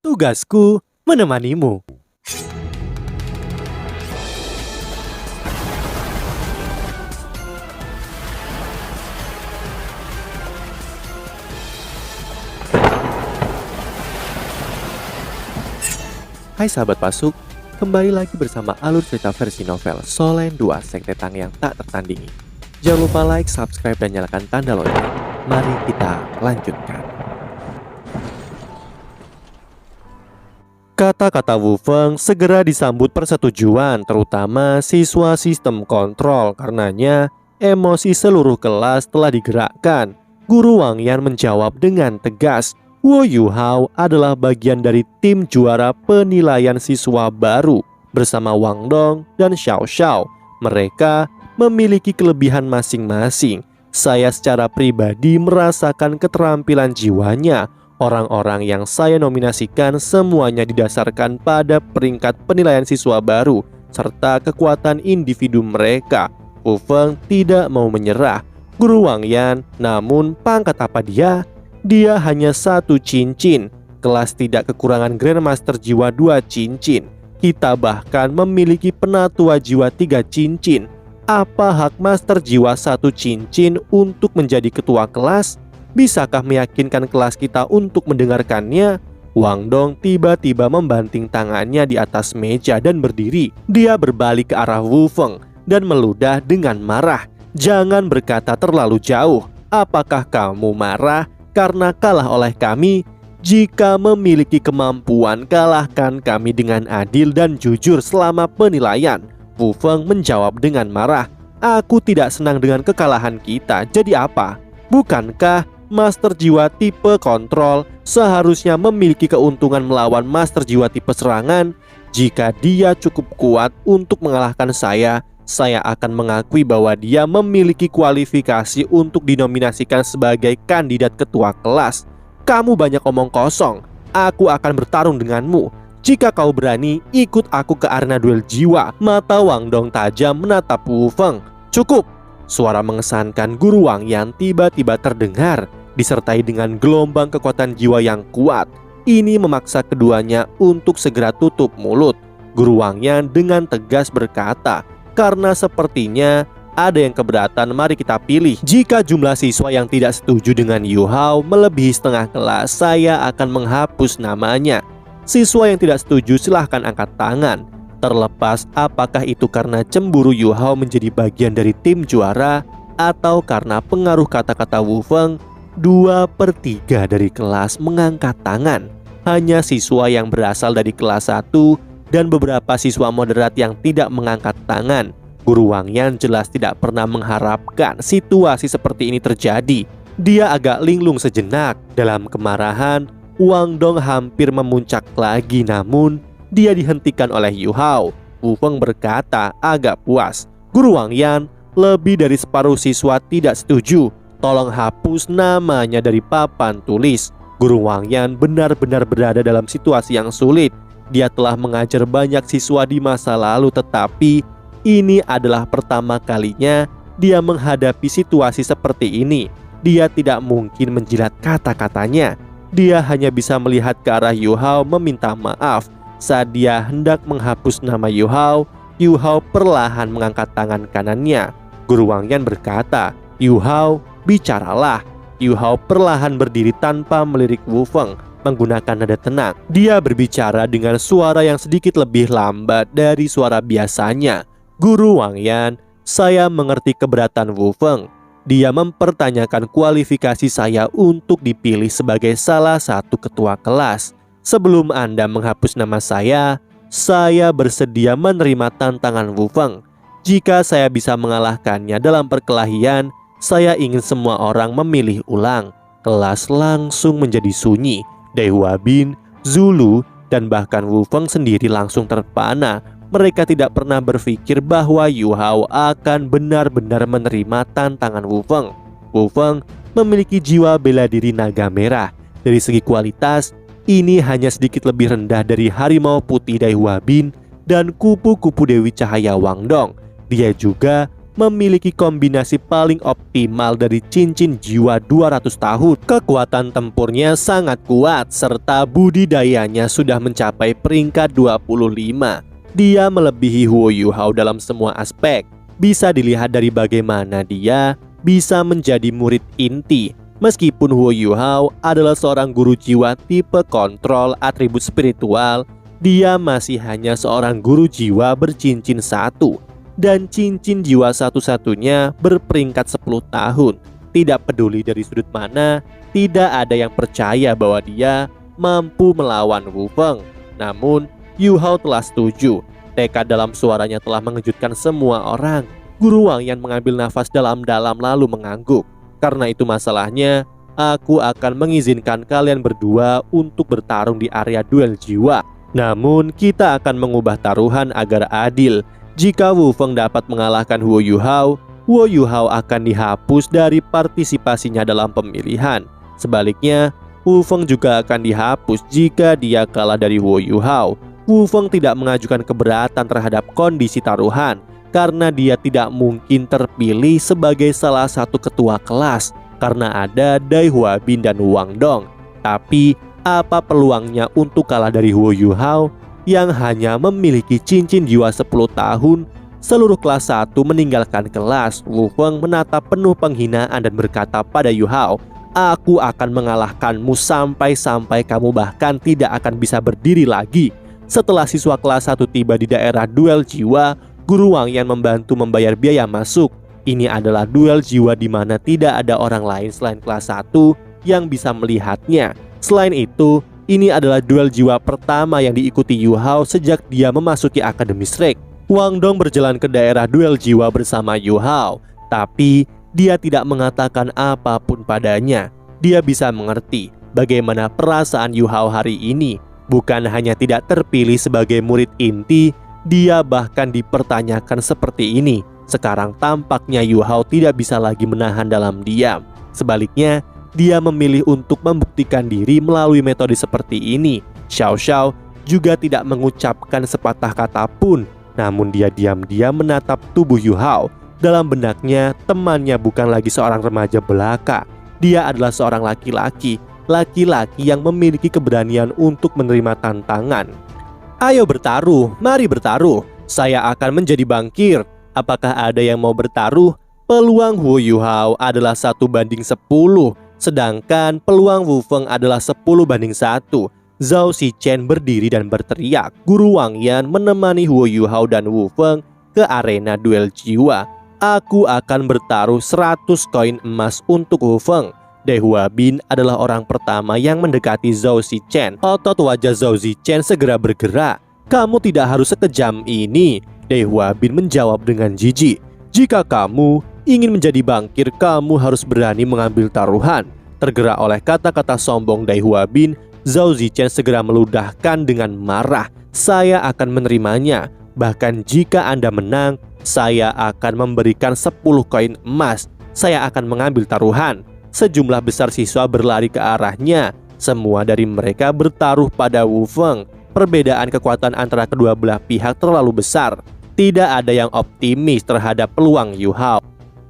Tugasku menemanimu. Hai sahabat Pasuk, kembali lagi bersama alur cerita versi novel Solen 2 Sekte Tang yang tak tertandingi. Jangan lupa like, subscribe, dan nyalakan tanda lonceng. Mari kita lanjutkan. Kata-kata Wu Feng segera disambut persetujuan, terutama siswa sistem kontrol. Karenanya, emosi seluruh kelas telah digerakkan. Guru Wang Yan menjawab dengan tegas, Wu Yuhao adalah bagian dari tim juara penilaian siswa baru bersama Wang Dong dan Xiao Xiao. Mereka memiliki kelebihan masing-masing. Saya secara pribadi merasakan keterampilan jiwanya. Orang-orang yang saya nominasikan semuanya didasarkan pada peringkat penilaian siswa baru serta kekuatan individu mereka. Wu Feng tidak mau menyerah. Guru Wang Yan, namun pangkat apa dia? Dia hanya 1 cincin. Kelas tidak kekurangan Grandmaster Jiwa 2 cincin. Kita bahkan memiliki Penatua Jiwa 3 cincin. Apa hak Master Jiwa 1 cincin untuk menjadi ketua kelas? Bisakah meyakinkan kelas kita untuk mendengarkannya? Wang Dong tiba-tiba membanting tangannya di atas meja dan berdiri. Dia berbalik ke arah Wu Feng dan meludah dengan marah. Jangan berkata terlalu jauh. Apakah kamu marah karena kalah oleh kami? Jika memiliki kemampuan, kalahkan kami dengan adil dan jujur selama penilaian. Wu Feng menjawab dengan marah. Aku tidak senang dengan kekalahan kita. Jadi apa? Bukankah Master Jiwa tipe kontrol seharusnya memiliki keuntungan melawan Master Jiwa tipe serangan? Jika dia cukup kuat untuk mengalahkan saya akan mengakui bahwa dia memiliki kualifikasi untuk dinominasikan sebagai kandidat ketua kelas. Kamu banyak omong kosong. Aku akan bertarung denganmu. Jika kau berani, ikut aku ke arena duel jiwa. Mata Wang Dong tajam menatap Wu Feng. Cukup! Suara mengesankan Guru Wang Yan tiba-tiba terdengar, disertai dengan gelombang kekuatan jiwa yang kuat. Ini memaksa keduanya untuk segera tutup mulut. Guru Wang Yan dengan tegas berkata, karena sepertinya ada yang keberatan, mari kita pilih. Jika jumlah siswa yang tidak setuju dengan Yu Hao melebihi setengah kelas, saya akan menghapus namanya. Siswa yang tidak setuju silahkan angkat tangan. Terlepas apakah itu karena cemburu Yu Hao menjadi bagian dari tim juara atau karena pengaruh kata-kata Wu Feng, 2/3 dari kelas mengangkat tangan. Hanya siswa yang berasal dari kelas 1 dan beberapa siswa moderat yang tidak mengangkat tangan. Guru Wang Yan jelas tidak pernah mengharapkan situasi seperti ini terjadi. Dia agak linglung sejenak. Dalam kemarahan, Wang Dong hampir memuncak lagi, namun dia dihentikan oleh Yu Hao. Wu Feng berkata agak puas, Guru Wang Yan, lebih dari separuh siswa tidak setuju. Tolong hapus namanya dari papan tulis. Guru Wang Yan benar-benar berada dalam situasi yang sulit. Dia telah mengajar banyak siswa di masa lalu, tetapi ini adalah pertama kalinya dia menghadapi situasi seperti ini. Dia tidak mungkin menjilat kata-katanya. Dia hanya bisa melihat ke arah Yu Hao meminta maaf. Saat dia hendak menghapus nama Yu Hao perlahan mengangkat tangan kanannya. Guru Wang Yan berkata, Yu Hao, bicaralah. Yu Hao perlahan berdiri tanpa melirik Wu Feng, menggunakan nada tenang. Dia berbicara dengan suara yang sedikit lebih lambat dari suara biasanya. Guru Wang Yan, saya mengerti keberatan Wu Feng. Dia mempertanyakan kualifikasi saya untuk dipilih sebagai salah satu ketua kelas. Sebelum Anda menghapus nama saya bersedia menerima tantangan Wu Feng. Jika saya bisa mengalahkannya dalam perkelahian, saya ingin semua orang memilih ulang. Kelas langsung menjadi sunyi. Dai Huabin, Zulu, dan bahkan Wu Feng sendiri langsung terpana. Mereka tidak pernah berpikir bahwa Yu Hao akan benar-benar menerima tantangan Wu Feng. Wu Feng memiliki jiwa bela diri naga merah. Dari segi kualitas, ini hanya sedikit lebih rendah dari Harimau Putih Dai Huabin dan kupu-kupu Dewi Cahaya Wang Dong. Dia juga memiliki kombinasi paling optimal dari cincin jiwa 200 tahun. Kekuatan tempurnya sangat kuat serta budidayanya sudah mencapai peringkat 25. Dia melebihi Huo Yuhao dalam semua aspek. Bisa dilihat dari bagaimana dia bisa menjadi murid inti. Meskipun Huo Yuhao adalah seorang guru jiwa tipe kontrol atribut spiritual, dia masih hanya seorang guru jiwa bercincin 1. Dan cincin jiwa satu-satunya berperingkat 10 tahun. Tidak peduli dari sudut mana, tidak ada yang percaya bahwa dia mampu melawan Wu Feng. Namun, Yu Hao telah setuju. Tekad dalam suaranya telah mengejutkan semua orang. Guru Wang Yan mengambil nafas dalam-dalam lalu mengangguk. Karena itu masalahnya, aku akan mengizinkan kalian berdua untuk bertarung di area duel jiwa. Namun, kita akan mengubah taruhan agar adil. Jika Wu Feng dapat mengalahkan Huo Yuhao akan dihapus dari partisipasinya dalam pemilihan. Sebaliknya, Wu Feng juga akan dihapus jika dia kalah dari Huo Yuhao. Wu Feng tidak mengajukan keberatan terhadap kondisi taruhan karena dia tidak mungkin terpilih sebagai salah satu ketua kelas karena ada Dai Huabin dan Wang Dong. Tapi, apa peluangnya untuk kalah dari Huo Yuhao yang hanya memiliki cincin jiwa 10 tahun? Seluruh kelas 1 meninggalkan kelas. Wu Feng menatap penuh penghinaan dan berkata pada Yu Hao, "Aku akan mengalahkanmu sampai kamu bahkan tidak akan bisa berdiri lagi." Setelah siswa kelas 1 tiba di daerah duel jiwa, Guru Wang Yan membantu membayar biaya masuk. Ini adalah duel jiwa di mana tidak ada orang lain selain kelas 1 yang bisa melihatnya. Selain itu, ini adalah duel jiwa pertama yang diikuti Yu Hao sejak dia memasuki Akademi Shrek. Wang Dong berjalan ke daerah duel jiwa bersama Yu Hao, tapi dia tidak mengatakan apapun padanya. Dia bisa mengerti bagaimana perasaan Yu Hao hari ini. Bukan hanya tidak terpilih sebagai murid inti, dia bahkan dipertanyakan seperti ini. Sekarang tampaknya Yu Hao tidak bisa lagi menahan dalam diam. Sebaliknya, dia memilih untuk membuktikan diri melalui metode seperti ini. Xiao Xiao juga tidak mengucapkan sepatah kata pun, namun dia diam-diam menatap tubuh Yu Hao. Dalam benaknya, temannya bukan lagi seorang remaja belaka. Dia adalah seorang laki-laki yang memiliki keberanian untuk menerima tantangan. "Ayo bertaruh, mari bertaruh. Saya akan menjadi bangkir. Apakah ada yang mau bertaruh?" Peluang Huo Yuhao adalah 1:10. Sedangkan peluang Wu Feng adalah 10:1. Zhao Zichen berdiri dan berteriak. Guru Wang Yan menemani Huo Yuhao dan Wu Feng ke arena duel jiwa. "Aku akan bertaruh 100 koin emas untuk Wu Feng." Dai Huabin adalah orang pertama yang mendekati Zhao Zichen. Otot wajah Zhao Zichen segera bergerak. "Kamu tidak harus sekejam ini," Dai Huabin menjawab dengan jijik. "Jika kamu ingin menjadi bangkir, kamu harus berani mengambil taruhan." Tergerak oleh kata-kata sombong Dai Huabin, Zhao Zichen segera meludahkan dengan marah. "Saya akan menerimanya. Bahkan jika Anda menang, saya akan memberikan 10 koin emas. Saya akan mengambil taruhan." Sejumlah besar siswa berlari ke arahnya. Semua dari mereka bertaruh pada Wu Feng. Perbedaan kekuatan antara kedua belah pihak terlalu besar. Tidak ada yang optimis terhadap peluang Yu Hao.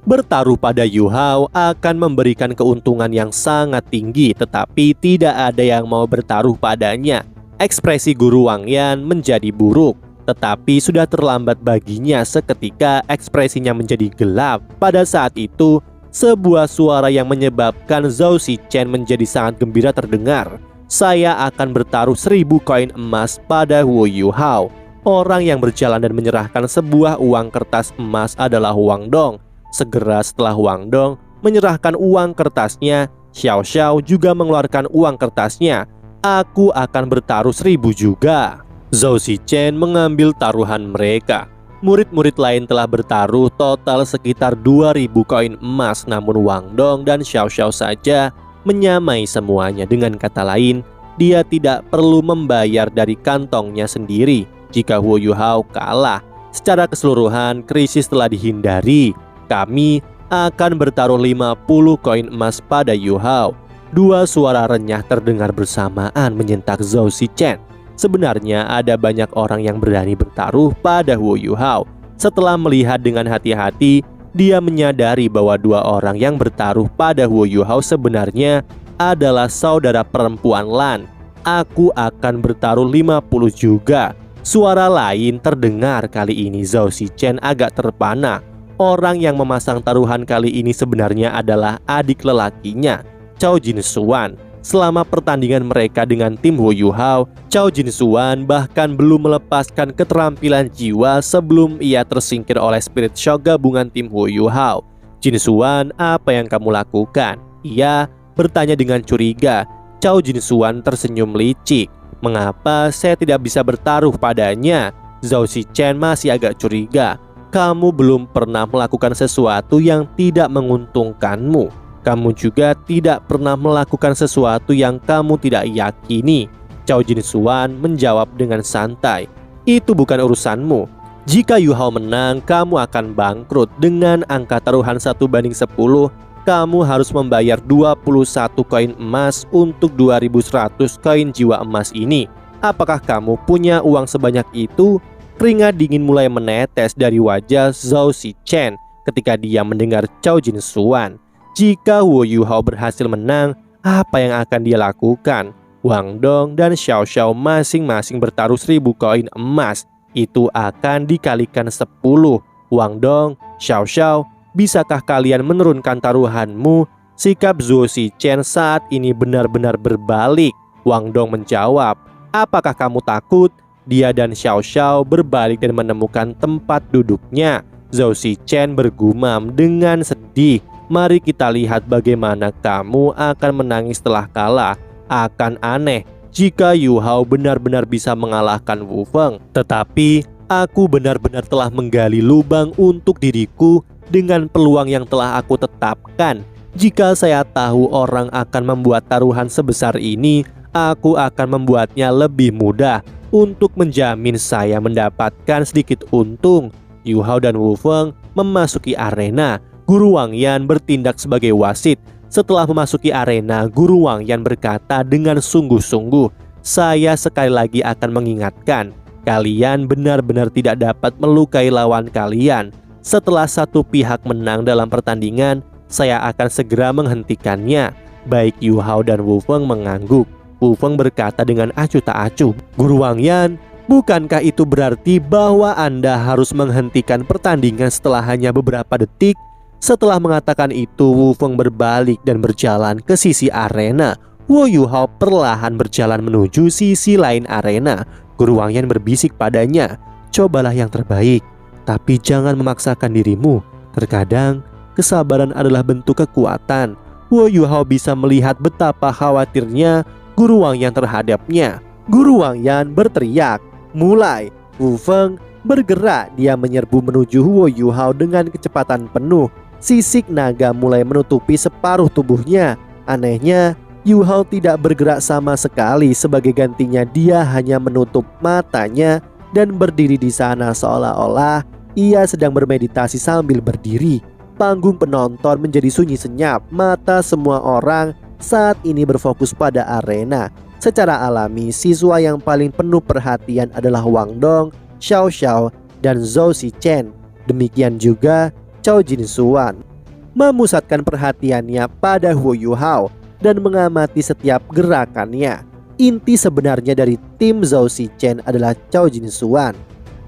Bertaruh pada Yu Hao akan memberikan keuntungan yang sangat tinggi, tetapi tidak ada yang mau bertaruh padanya. Ekspresi Guru Wang Yan menjadi buruk, tetapi sudah terlambat baginya seketika ekspresinya menjadi gelap. Pada saat itu, sebuah suara yang menyebabkan Zhao Zichen menjadi sangat gembira terdengar. "Saya akan bertaruh 1000 koin emas pada Huo Yuhao." Orang yang berjalan dan menyerahkan sebuah uang kertas emas adalah Wang Dong. Segera setelah Wang Dong menyerahkan uang kertasnya, Xiao Xiao juga mengeluarkan uang kertasnya. "Aku akan bertaruh 1000 juga." Zhao Zichen mengambil taruhan mereka. Murid-murid lain telah bertaruh total sekitar 2000 koin emas, namun Wang Dong dan Xiao Xiao saja menyamai semuanya. Dengan kata lain, dia tidak perlu membayar dari kantongnya sendiri jika Huo Yuhao kalah. Secara keseluruhan, krisis telah dihindari. "Kami akan bertaruh 50 koin emas pada Yu Hao." Dua suara renyah terdengar bersamaan menyentak Zhao Zichen. Sebenarnya ada banyak orang yang berani bertaruh pada Huo Yuhao. Setelah melihat dengan hati-hati dia menyadari bahwa dua orang yang bertaruh pada Wu Yuhao sebenarnya adalah saudara perempuan Lan. Aku akan bertaruh 50 juga. Suara lain terdengar kali ini. Zhao Zichen agak terpana. Orang yang memasang taruhan kali ini sebenarnya adalah adik lelakinya, Cao Jinsuan. Selama pertandingan mereka dengan tim Wu Yuhao, Cao Jinsuan bahkan belum melepaskan keterampilan jiwa sebelum ia tersingkir oleh spirit shock gabungan tim Wu Yuhao. Jinsuan, apa yang kamu lakukan? Ia bertanya dengan curiga. Cao Jinsuan tersenyum licik. Mengapa saya tidak bisa bertaruh padanya? Zhao Zichen masih agak curiga. Kamu belum pernah melakukan sesuatu yang tidak menguntungkanmu. Kamu juga tidak pernah melakukan sesuatu yang kamu tidak yakini. Cao Jinsuan menjawab dengan santai. Itu bukan urusanmu. Jika Yu Hao menang, kamu akan bangkrut. Dengan angka taruhan 1/10, kamu harus membayar 21 koin emas untuk 2100 koin jiwa emas ini. Apakah kamu punya uang sebanyak itu? Keringat dingin mulai menetes dari wajah Zhao Zichen ketika dia mendengar Cao Jinsuan. Jika Wu Yuhao berhasil menang, apa yang akan dia lakukan? Wang Dong dan Xiao Xiao masing-masing bertaruh 1000 koin emas. Itu akan dikalikan 10. Wang Dong, Xiao Xiao, bisakah kalian menurunkan taruhanmu? Sikap Zhao Zichen saat ini benar-benar berbalik. Wang Dong menjawab, apakah kamu takut? Dia dan Xiao Xiao berbalik dan menemukan tempat duduknya. Zhao Zichen bergumam dengan sedih. Mari kita lihat bagaimana kamu akan menangis setelah kalah. Akan aneh jika Yu Hao benar-benar bisa mengalahkan Wu Feng. Tetapi aku benar-benar telah menggali lubang untuk diriku dengan peluang yang telah aku tetapkan. Jika saya tahu orang akan membuat taruhan sebesar ini, aku akan membuatnya lebih mudah untuk menjamin saya mendapatkan sedikit untung. Yu Hao dan Wu Feng memasuki arena. Guru Wang Yan bertindak sebagai wasit. Setelah memasuki arena, Guru Wang Yan berkata dengan sungguh-sungguh, saya sekali lagi akan mengingatkan, kalian benar-benar tidak dapat melukai lawan kalian. Setelah satu pihak menang dalam pertandingan, saya akan segera menghentikannya. Baik Yu Hao dan Wu Feng mengangguk. Wu Feng berkata dengan acuh tak acuh, Guru Wang Yan, bukankah itu berarti bahwa Anda harus menghentikan pertandingan setelah hanya beberapa detik? Setelah mengatakan itu, Wu Feng berbalik dan berjalan ke sisi arena. Wu Yuhao perlahan berjalan menuju sisi lain arena. Guru Wang Yan berbisik padanya, cobalah yang terbaik, tapi jangan memaksakan dirimu. Terkadang, kesabaran adalah bentuk kekuatan. Wu Yuhao bisa melihat betapa khawatirnya Guru Wang Yan terhadapnya. Guru Wang Yan berteriak, mulai. Wu Feng bergerak, dia menyerbu menuju Wu Yuhao dengan kecepatan penuh. Sisik naga mulai menutupi separuh tubuhnya. Anehnya, Yu Hao tidak bergerak sama sekali. Sebagai gantinya, dia hanya menutup matanya dan berdiri di sana seolah-olah ia sedang bermeditasi sambil berdiri. Panggung penonton menjadi sunyi senyap. Mata semua orang saat ini berfokus pada arena. Secara alami, siswa yang paling penuh perhatian adalah Wang Dong, Xiao Xiao, dan Zhao Zichen. Demikian juga Cao Jinsuan memusatkan perhatiannya pada Wu Yuhao dan mengamati setiap gerakannya. Inti sebenarnya dari tim Zhao Zichen adalah Cao Jinsuan.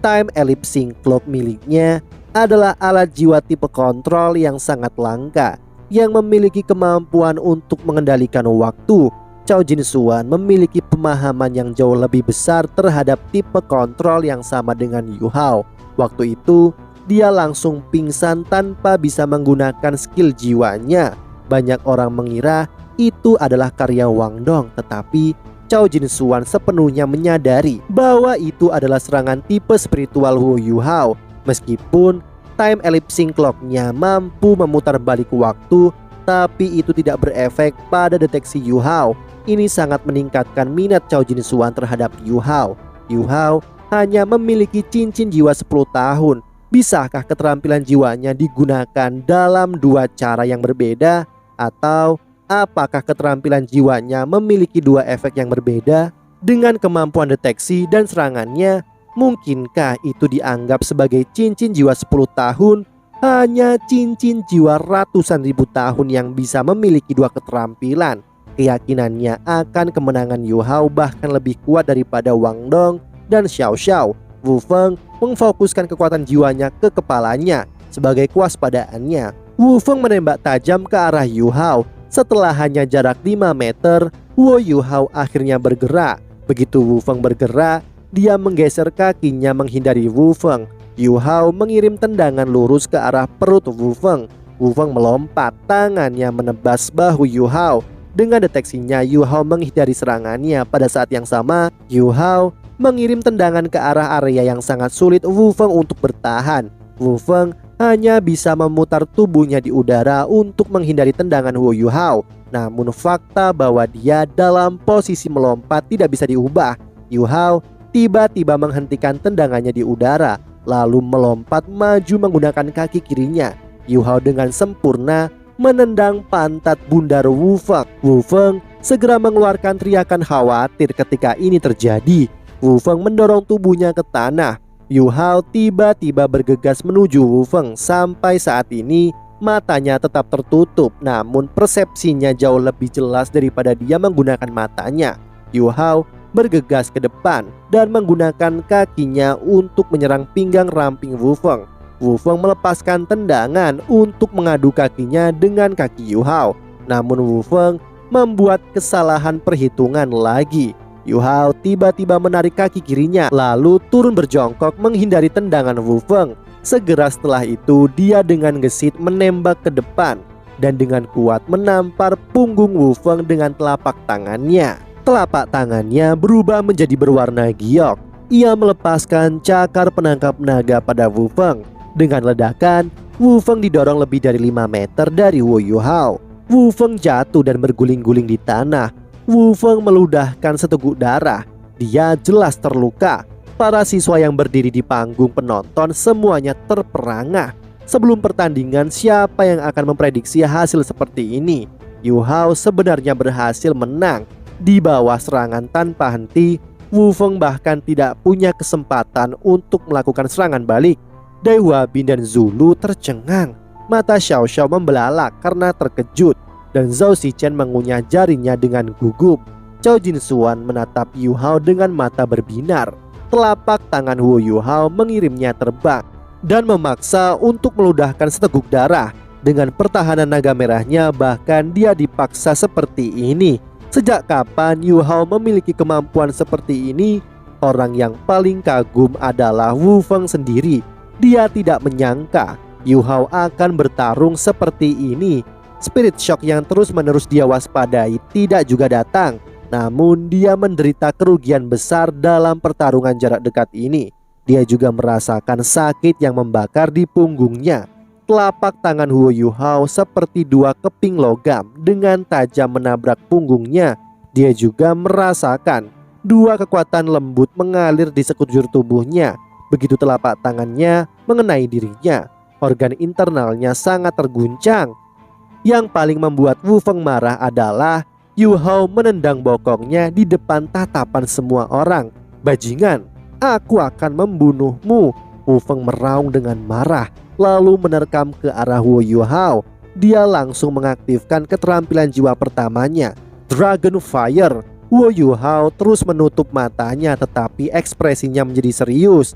Time Elapsing Clock miliknya adalah alat jiwa tipe kontrol yang sangat langka yang memiliki kemampuan untuk mengendalikan waktu. Cao Jinsuan memiliki pemahaman yang jauh lebih besar terhadap tipe kontrol yang sama dengan Yu Hao. Waktu itu dia langsung pingsan tanpa bisa menggunakan skill jiwanya. Banyak orang mengira itu adalah karya Wang Dong, tetapi Cao Jinsuan sepenuhnya menyadari bahwa itu adalah serangan tipe spiritual Wu Yuhao. Meskipun Time Elapsing Clock-nya mampu memutar balik waktu, tapi itu tidak berefek pada deteksi Yu Hao. Ini sangat meningkatkan minat Cao Jinsuan terhadap Yu Hao. Yu Hao hanya memiliki cincin jiwa 10 tahun. Bisakah keterampilan jiwanya digunakan dalam dua cara yang berbeda? Atau apakah keterampilan jiwanya memiliki dua efek yang berbeda? Dengan kemampuan deteksi dan serangannya, mungkinkah itu dianggap sebagai cincin jiwa 10 tahun? Hanya cincin jiwa ratusan ribu tahun yang bisa memiliki dua keterampilan. Keyakinannya akan kemenangan Yu Hao bahkan lebih kuat daripada Wang Dong dan Xiao Xiao. Wu Feng memfokuskan kekuatan jiwanya ke kepalanya sebagai kewaspadaannya. Wu Feng menembak tajam ke arah Yu Hao. Setelah hanya jarak 5 meter, Wu Yu Hao akhirnya bergerak. Begitu Wu Feng bergerak, dia menggeser kakinya menghindari Wu Feng. Yu Hao mengirim tendangan lurus ke arah perut Wu Feng. Wu Feng melompat, tangannya menebas bahu Yu Hao. Dengan deteksinya, Yu Hao menghindari serangannya. Pada saat yang sama, Yu Hao mengirim tendangan ke arah area yang sangat sulit Wu Feng untuk bertahan. Wu Feng hanya bisa memutar tubuhnya di udara untuk menghindari tendangan Wu Yu Hao. Namun fakta bahwa dia dalam posisi melompat tidak bisa diubah. Yu Hao tiba-tiba menghentikan tendangannya di udara, lalu melompat maju menggunakan kaki kirinya. Yu Hao dengan sempurna menendang pantat bundar Wu Feng. Wu Feng segera mengeluarkan teriakan khawatir ketika ini terjadi. Wu Feng mendorong tubuhnya ke tanah. Yu Hao tiba-tiba bergegas menuju Wu Feng. Sampai saat ini matanya tetap tertutup, namun persepsinya jauh lebih jelas daripada dia menggunakan matanya. Yu Hao bergegas ke depan dan menggunakan kakinya untuk menyerang pinggang ramping Wu Feng. Wu Feng melepaskan tendangan untuk mengadu kakinya dengan kaki Yu Hao. Namun Wu Feng membuat kesalahan perhitungan lagi. Yu Hao tiba-tiba menarik kaki kirinya lalu turun berjongkok menghindari tendangan Wu Feng. Segera setelah itu dia dengan gesit menembak ke depan dan dengan kuat menampar punggung Wu Feng dengan telapak tangannya. Telapak tangannya berubah menjadi berwarna giok. Ia melepaskan cakar penangkap naga pada Wu Feng. Dengan ledakan, Wu Feng didorong lebih dari 5 meter dari Wu Yu Hao. Wu Feng jatuh dan berguling-guling di tanah. Wu Feng meludahkan seteguk darah. Dia jelas terluka. Para siswa yang berdiri di panggung penonton semuanya terperangah. Sebelum pertandingan, siapa yang akan memprediksi hasil seperti ini? Yu Hao sebenarnya berhasil menang. Di bawah serangan tanpa henti, Wu Feng bahkan tidak punya kesempatan untuk melakukan serangan balik. Dai Huabin dan Zulu tercengang. Mata Xiao Xiao membelalak karena terkejut, dan Zhao Zichen mengunyah jarinya dengan gugup. Cao Jinsuan menatap Yu Hao dengan mata berbinar. Telapak tangan Wu Yu Hao mengirimnya terbang dan memaksa untuk meludahkan seteguk darah. Dengan pertahanan naga merahnya, bahkan dia dipaksa seperti ini. Sejak kapan Yu Hao memiliki kemampuan seperti ini? Orang yang paling kagum adalah Wu Feng sendiri. Dia tidak menyangka Yu Hao akan bertarung seperti ini. Spirit shock yang terus-menerus dia waspadai tidak juga datang. Namun dia menderita kerugian besar dalam pertarungan jarak dekat ini. Dia juga merasakan sakit yang membakar di punggungnya. Telapak tangan Wu Yu Hao seperti dua keping logam dengan tajam menabrak punggungnya. Dia juga merasakan dua kekuatan lembut mengalir di sekujur tubuhnya. Begitu telapak tangannya mengenai dirinya, organ internalnya sangat terguncang. Yang paling membuat Wu Feng marah adalah Yu Hao menendang bokongnya di depan tatapan semua orang. "Bajingan, aku akan membunuhmu." Wu Feng meraung dengan marah, lalu menerkam ke arah Wu Yu Hao. Dia langsung mengaktifkan keterampilan jiwa pertamanya, Dragon Fire. Wu Yu Hao terus menutup matanya, tetapi ekspresinya menjadi serius.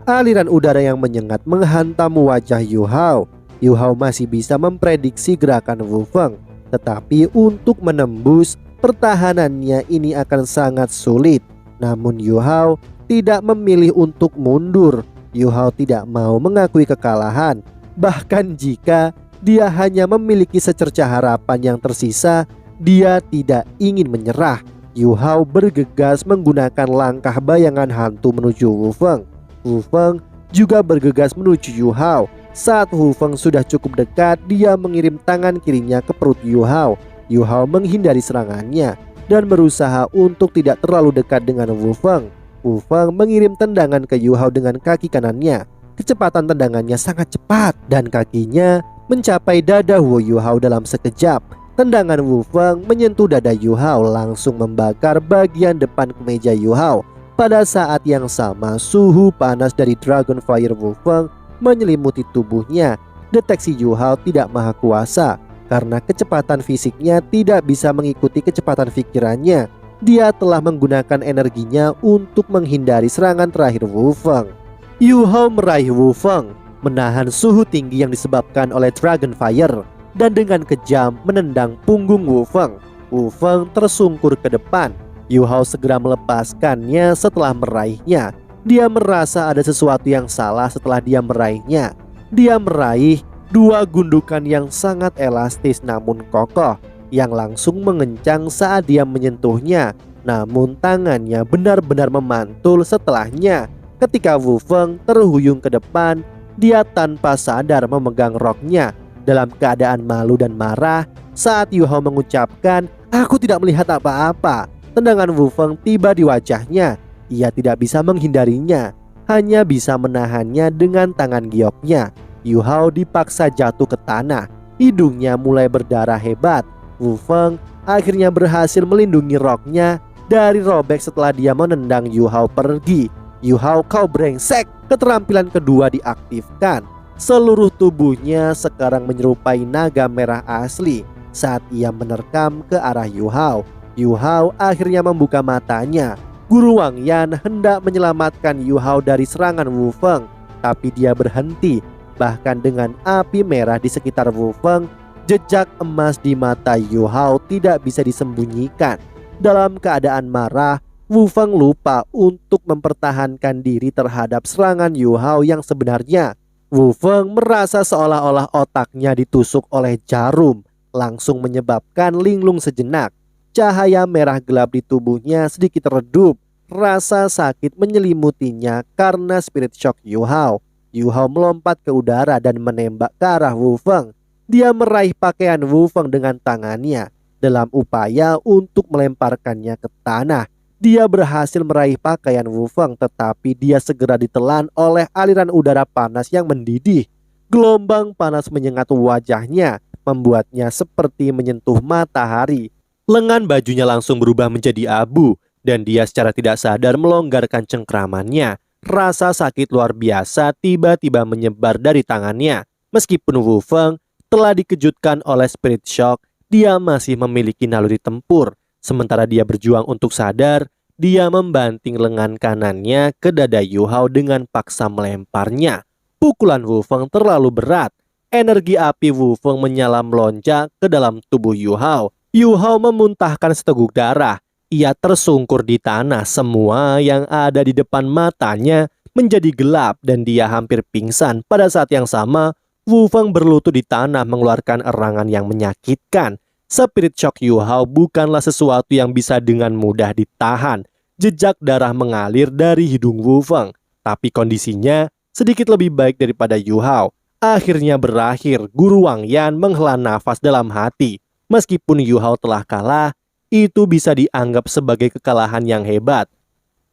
Aliran udara yang menyengat menghantam wajah Yu Hao. Yu Hao masih bisa memprediksi gerakan Wu Feng, tetapi untuk menembus pertahanannya ini akan sangat sulit. Namun Yu Hao tidak memilih untuk mundur. Yu Hao tidak mau mengakui kekalahan. Bahkan jika dia hanya memiliki secercah harapan yang tersisa, dia tidak ingin menyerah. Yu Hao bergegas menggunakan langkah bayangan hantu menuju Wu Feng. Wu Feng juga bergegas menuju Yu Hao. Saat Wu Feng sudah cukup dekat, dia mengirim tangan kirinya ke perut Yu Hao. Yu Hao menghindari serangannya dan berusaha untuk tidak terlalu dekat dengan Wu Feng. Wu Feng mengirim tendangan ke Yu Hao dengan kaki kanannya. Kecepatan tendangannya sangat cepat dan kakinya mencapai dada Wu Yu Hao dalam sekejap. Tendangan Wu Feng menyentuh dada Yu Hao, langsung membakar bagian depan kemeja Yu Hao. Pada saat yang sama, suhu panas dari Dragon Fire Wu Feng menyelimuti tubuhnya. Deteksi Yu Hao tidak maha kuasa karena kecepatan fisiknya tidak bisa mengikuti kecepatan pikirannya. Dia telah menggunakan energinya untuk menghindari serangan terakhir Wu Feng. Yu Hao meraih Wu Feng, menahan suhu tinggi yang disebabkan oleh Dragon Fire, dan dengan kejam menendang punggung Wu Feng. Wu Feng tersungkur ke depan. Yu Hao segera melepaskannya setelah meraihnya. Dia merasa ada sesuatu yang salah setelah dia meraihnya. Dia meraih dua gundukan yang sangat elastis namun kokoh, yang langsung mengencang saat dia menyentuhnya. Namun tangannya benar-benar memantul setelahnya. Ketika Wu Feng terhuyung ke depan, dia tanpa sadar memegang roknya. Dalam keadaan malu dan marah, saat Yu Hao mengucapkan, "Aku tidak melihat apa-apa," tendangan Wu Feng tiba di wajahnya. Ia tidak bisa menghindarinya, hanya bisa menahannya dengan tangan gioknya. Yu Hao dipaksa jatuh ke tanah. Hidungnya mulai berdarah hebat. Wu Feng akhirnya berhasil melindungi roknya dari robek setelah dia menendang Yu Hao pergi. "Yu Hao, kau brengsek!" Keterampilan kedua diaktifkan. Seluruh tubuhnya sekarang menyerupai naga merah asli saat ia menerkam ke arah Yu Hao. Yu Hao akhirnya membuka matanya. Guru Wang Yan hendak menyelamatkan Yu Hao dari serangan Wu Feng, tapi dia berhenti. Bahkan dengan api merah di sekitar Wu Feng, jejak emas di mata Yu Hao tidak bisa disembunyikan. Dalam keadaan marah, Wu Feng lupa untuk mempertahankan diri terhadap serangan Yu Hao yang sebenarnya. Wu Feng merasa seolah-olah otaknya ditusuk oleh jarum, langsung menyebabkan linglung sejenak. Cahaya merah gelap di tubuhnya sedikit redup. Rasa sakit menyelimutinya karena spirit shock Yu Hao. Yu Hao melompat ke udara dan menembak ke arah Wu Feng. Dia meraih pakaian Wu Feng dengan tangannya dalam upaya untuk melemparkannya ke tanah. Dia berhasil meraih pakaian Wu Feng, tetapi dia segera ditelan oleh aliran udara panas yang mendidih. Gelombang panas menyengat wajahnya, membuatnya seperti menyentuh matahari. Lengan bajunya langsung berubah menjadi abu, dan dia secara tidak sadar melonggarkan cengkramannya. Rasa sakit luar biasa tiba-tiba menyebar dari tangannya. Meskipun Wu Feng telah dikejutkan oleh spirit shock, dia masih memiliki naluri tempur. Sementara dia berjuang untuk sadar, dia membanting lengan kanannya ke dada Yu Hao dengan paksa melemparnya. Pukulan Wu Feng terlalu berat. Energi api Wu Feng menyala melonjak ke dalam tubuh Yu Hao. Yu Hao memuntahkan seteguk darah. Ia tersungkur di tanah. Semua yang ada di depan matanya menjadi gelap dan dia hampir pingsan. Pada saat yang sama, Wu Feng berlutut di tanah mengeluarkan erangan yang menyakitkan. Spirit shock Yu Hao bukanlah sesuatu yang bisa dengan mudah ditahan. Jejak darah mengalir dari hidung Wu Feng, tapi kondisinya sedikit lebih baik daripada Yu Hao. Akhirnya berakhir. Guru Wang Yan menghela nafas dalam hati. Meskipun Yu Hao telah kalah, itu bisa dianggap sebagai kekalahan yang hebat.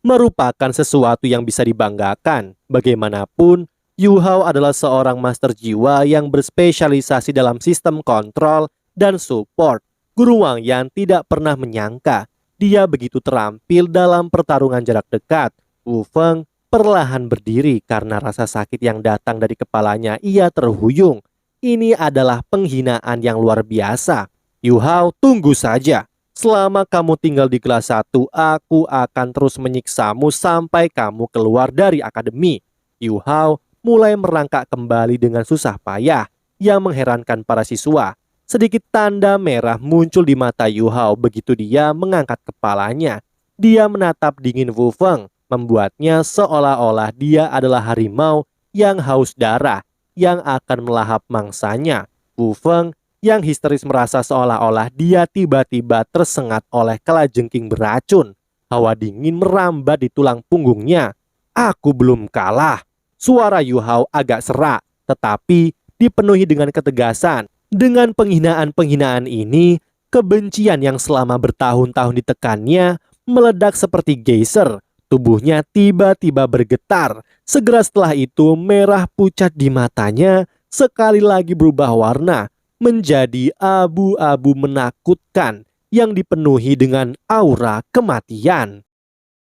Merupakan sesuatu yang bisa dibanggakan. Bagaimanapun, Yu Hao adalah seorang master jiwa yang berspesialisasi dalam sistem kontrol dan support. Guru Wang Yan tidak pernah menyangka dia begitu terampil dalam pertarungan jarak dekat. Wu Feng perlahan berdiri karena rasa sakit yang datang dari kepalanya. Ia terhuyung. Ini adalah penghinaan yang luar biasa. Yu Hao, tunggu saja. Selama kamu tinggal di kelas 1, aku akan terus menyiksamu sampai kamu keluar dari akademi. Yu Hao mulai merangkak kembali dengan susah payah yang mengherankan para siswa. Sedikit tanda merah muncul di mata Yu Hao begitu dia mengangkat kepalanya. Dia menatap dingin Wu Feng, membuatnya seolah-olah dia adalah harimau yang haus darah yang akan melahap mangsanya. Wu Feng yang histeris merasa seolah-olah dia tiba-tiba tersengat oleh kalajengking beracun. Hawa dingin merambat di tulang punggungnya. Aku belum kalah. Suara Yu Hao agak serak, tetapi dipenuhi dengan ketegasan. Dengan penghinaan-penghinaan ini, kebencian yang selama bertahun-tahun ditekannya meledak seperti geyser. Tubuhnya tiba-tiba bergetar. Segera setelah itu, merah pucat di matanya sekali lagi berubah warna menjadi abu-abu menakutkan yang dipenuhi dengan aura kematian.